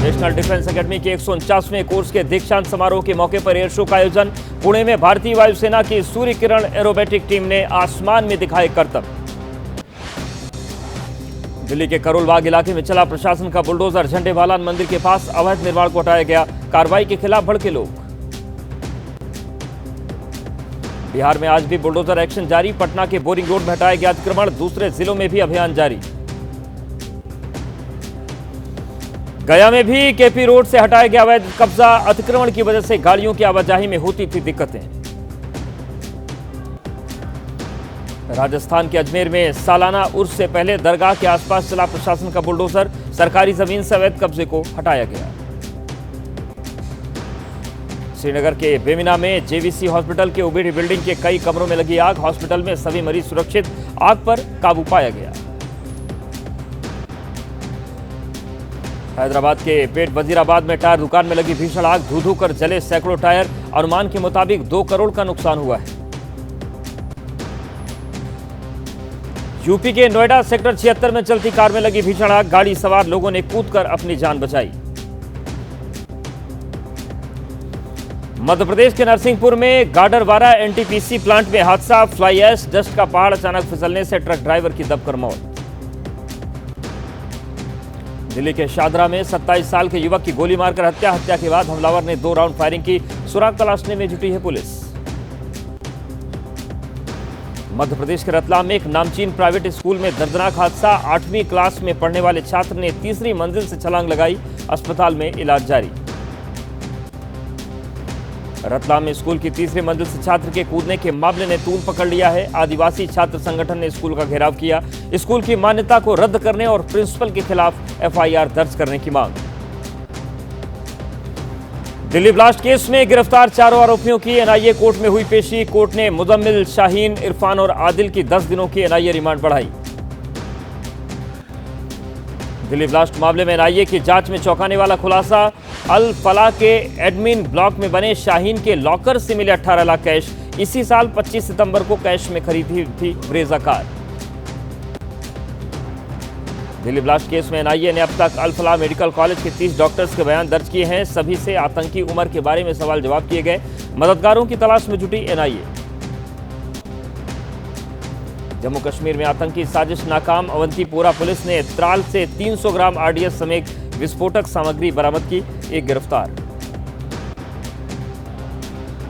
National defence academy के 149वें course के दीक्षांत समारोह के मौके पर एयर शो का आयोजन। पुणे में भारतीय वायुसेना की सूर्य किरण एरोबेटिक टीम ने आसमान में दिखाए करतब। दिल्ली के करोल बाग इलाके में चला प्रशासन का बुलडोजर। झंडे वालान मंदिर के पास अवैध निर्माण को हटाया गया। कार्रवाई के खिलाफ भड़के लोग। बिहार में आज भी बुलडोजर एक्शन जारी। पटना के बोरिंग रोड में हटाया गया अतिक्रमण। दूसरे जिलों में भी अभियान जारी। गया में भी केपी रोड से हटाया गया अवैध कब्जा। अतिक्रमण की वजह से गाड़ियों की आवाजाही में होती थी दिक्कतें। राजस्थान के अजमेर में सालाना उर्स से पहले दरगाह के आसपास चला प्रशासन का बुलडोजर। सरकारी जमीन से अवैध कब्जे को हटाया गया। श्रीनगर के बेमिना में जेवीसी हॉस्पिटल के ओबीडी बिल्डिंग के कई कमरों में लगी आग। हॉस्पिटल में सभी मरीज सुरक्षित। आग पर काबू पाया गया। हैदराबाद के पेट वजीराबाद में टायर दुकान में लगी भीषण आग। धू धू कर जले सैकड़ों टायर। अनुमान के मुताबिक 2 करोड़ का नुकसान हुआ है। यूपी के नोएडा सेक्टर 76 में चलती कार में लगी भीषण आग। गाड़ी सवार लोगों ने कूदकर अपनी जान बचाई। मध्य प्रदेश के नरसिंहपुर में गाडरवारा एनटीपीसी प्लांट में हादसा। फ्लाई ऐश डस्ट का पहाड़ अचानक फिसलने से ट्रक ड्राइवर की दबकर मौत। दिल्ली के शादरा में 27 साल के युवक की गोली मारकर हत्या। हत्या के बाद हमलावर ने 2 राउंड फायरिंग की। सुराग तलाशने में जुटी है पुलिस। मध्य प्रदेश के रतलाम में एक नामचीन प्राइवेट स्कूल में दर्दनाक हादसा। 8वीं क्लास में पढ़ने वाले छात्र ने तीसरी मंजिल से छलांग लगाई। अस्पताल में इलाज जारी। रतलाम में स्कूल की तीसरी मंजिल से छात्र के कूदने के मामले ने तूल पकड़ लिया है। आदिवासी छात्र संगठन ने स्कूल का घेराव किया। स्कूल की मान्यता को रद्द करने और प्रिंसिपल के खिलाफ एफआईआर दर्ज करने की मांग। दिल्ली ब्लास्ट केस में गिरफ्तार 4 आरोपियों की एनआईए कोर्ट में हुई पेशी। कोर्ट ने मुजम्मिल, शाहीन, इरफान और आदिल की 10 दिनों की एनआईए रिमांड बढ़ाई। दिल्ली ब्लास्ट मामले में एनआईए की जांच में चौंकाने वाला खुलासा। अल फलाह के एडमिन ब्लॉक में बने शाहीन के लॉकर से मिले 18 लाख कैश। इसी साल 25 सितंबर को कैश में खरीदी थी Brezza car. Delhi blast case में एनआईए ने अब तक अल फलाह मेडिकल कॉलेज के 30 डॉक्टर्स के बयान दर्ज किए हैं। सभी से आतंकी उमर के बारे में सवाल जवाब किए गए। मददगारों की तलाश में जुटी एनआईए। जम्मू कश्मीर में आतंकी साजिश नाकाम। अवंतीपोरा पुलिस ने त्राल से 300 ग्राम आरडीएस समेत विस्फोटक सामग्री बरामद की। एक गिरफ्तार।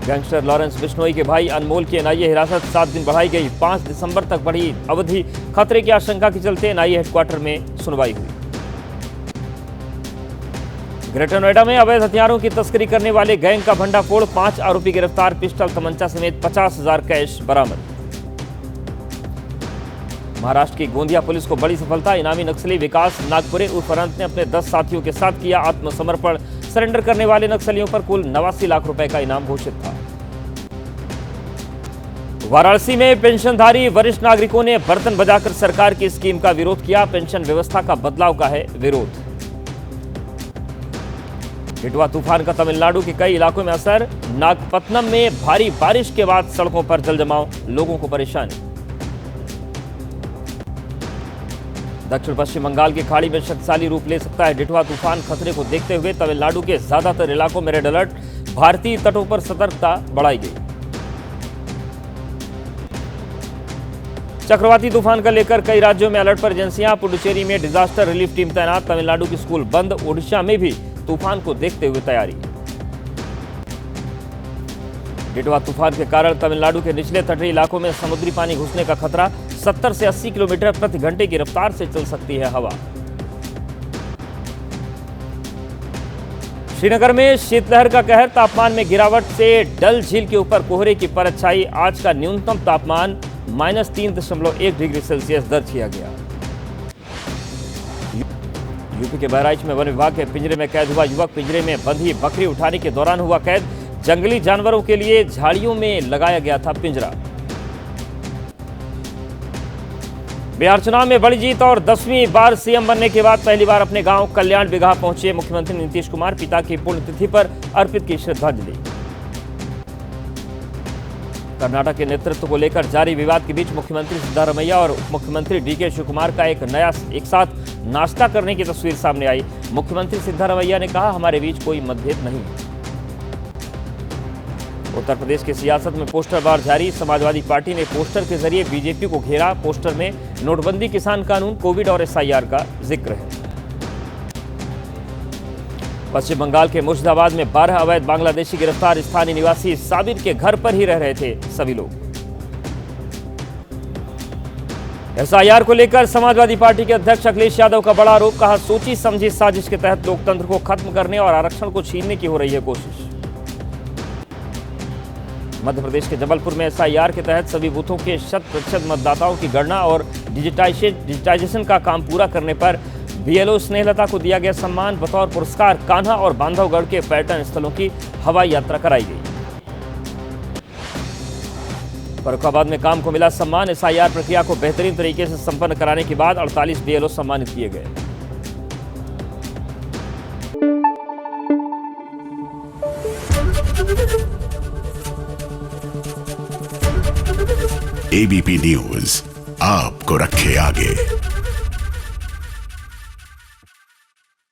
गैंगस्टर लॉरेंस बिश्नोई के भाई अनमोल की एनआईए हिरासत 7 दिन बढ़ाई गई। 5 दिसंबर तक बढ़ी अवधि। खतरे की आशंका के चलते एनआईए हेडक्वार्टर में सुनवाई हुई। ग्रेटर नोएडा में अवैध हथियारों की तस्करी करने वाले गैंग का भंडाफोड़। 5 आरोपी गिरफ्तार। पिस्टल, तमंचा समेत 50,000 कैश बरामद। महाराष्ट्र की गोंदिया पुलिस को बड़ी सफलता। इनामी नक्सली विकास नागपुरे उर्फ अनंत ने अपने 10 साथियों के साथ किया आत्मसमर्पण। सरेंडर करने वाले नक्सलियों पर कुल 89 लाख रुपए का इनाम घोषित था। वाराणसी में पेंशनधारी वरिष्ठ नागरिकों ने बर्तन बजाकर सरकार की स्कीम का विरोध किया। पेंशन व्यवस्था का बदलाव का है विरोध। डिटवा तूफान का तमिलनाडु के कई इलाकों में असर। नागपत्तनम में भारी बारिश के बाद सड़कों पर जलजमाव। लोगों को परेशानी। दक्षिण पश्चिम बंगाल की खाड़ी में शक्तिशाली रूप ले सकता है डिटवा तूफान। खतरे को देखते हुए तमिलनाडु के ज्यादातर इलाकों में रेड अलर्ट। भारतीय तटों पर सतर्कता बढ़ाई गई। चक्रवाती तूफान का लेकर कई राज्यों में अलर्ट पर एजेंसियां। पुडुचेरी में डिजास्टर रिलीफ टीम तैनात। तमिलनाडु के स्कूल बंद। ओडिशा में भी तूफान को देखते हुए तैयारी। डिटवा तूफान के कारण तमिलनाडु के निचले तटीय इलाकों में समुद्री पानी घुसने का खतरा। 70 से 80 किलोमीटर प्रति घंटे की रफ्तार से चल सकती है हवा। श्रीनगर में शीतलहर का कहर। तापमान में गिरावट से डल झील के ऊपर कोहरे की परत छाई। आज का न्यूनतम तापमान -3.1 डिग्री सेल्सियस दर्ज किया गया। यूपी के बहराइच में वन विभाग के पिंजरे में कैद हुआ युवक। पिंजरे में बंधी बकरी उठाने के दौरान हुआ कैद। जंगली जानवरों के लिए झाड़ियों में लगाया गया था पिंजरा। बिहार चुनाव में बड़ी जीत और 10वीं बार सीएम बनने के बाद पहली बार अपने गांव कल्याण बिगहा पहुंचे मुख्यमंत्री नीतीश कुमार। पिता की पुण्यतिथि पर अर्पित की श्रद्धांजलि। कर्नाटक के नेतृत्व को लेकर जारी विवाद के बीच मुख्यमंत्री सिद्धारमैया और उप मुख्यमंत्री डीके शिवकुमार का एक साथ नाश्ता करने की तस्वीर सामने आई। मुख्यमंत्री सिद्धारमैया ने कहा, हमारे बीच कोई मतभेद नहीं। उत्तर प्रदेश की सियासत में पोस्टर वार जारी। समाजवादी पार्टी ने पोस्टर के जरिए बीजेपी को घेरा। पोस्टर में नोटबंदी, किसान कानून, कोविड और एसआईआर का जिक्र है। पश्चिम बंगाल के मुर्शिदाबाद में 12 अवैध बांग्लादेशी गिरफ्तार। स्थानीय निवासी साबिर के घर पर ही रह रहे थे सभी लोग। एसआईआर को लेकर समाजवादी पार्टी के अध्यक्ष अखिलेश यादव का बड़ा आरोप। कहा, सोची समझी साजिश के तहत लोकतंत्र को खत्म करने और आरक्षण को छीनने की हो रही है कोशिश। मध्य प्रदेश के जबलपुर में एसआईआर के तहत सभी बूथों के 100% मतदाताओं की गणना और डिजिटाइजेशन का काम पूरा करने पर बीएलओ स्नेहलता को दिया गया सम्मान। बतौर पुरस्कार कान्हा और बांधवगढ़ के पर्यटन स्थलों की हवाई यात्रा कराई गई। फर्रुखाबाद में काम को मिला सम्मान। एसआईआर प्रक्रिया को बेहतरीन तरीके से संपन्न कराने के बाद 48 बीएलओ सम्मानित किए गए। एबीपी न्यूज आपको रखे आगे।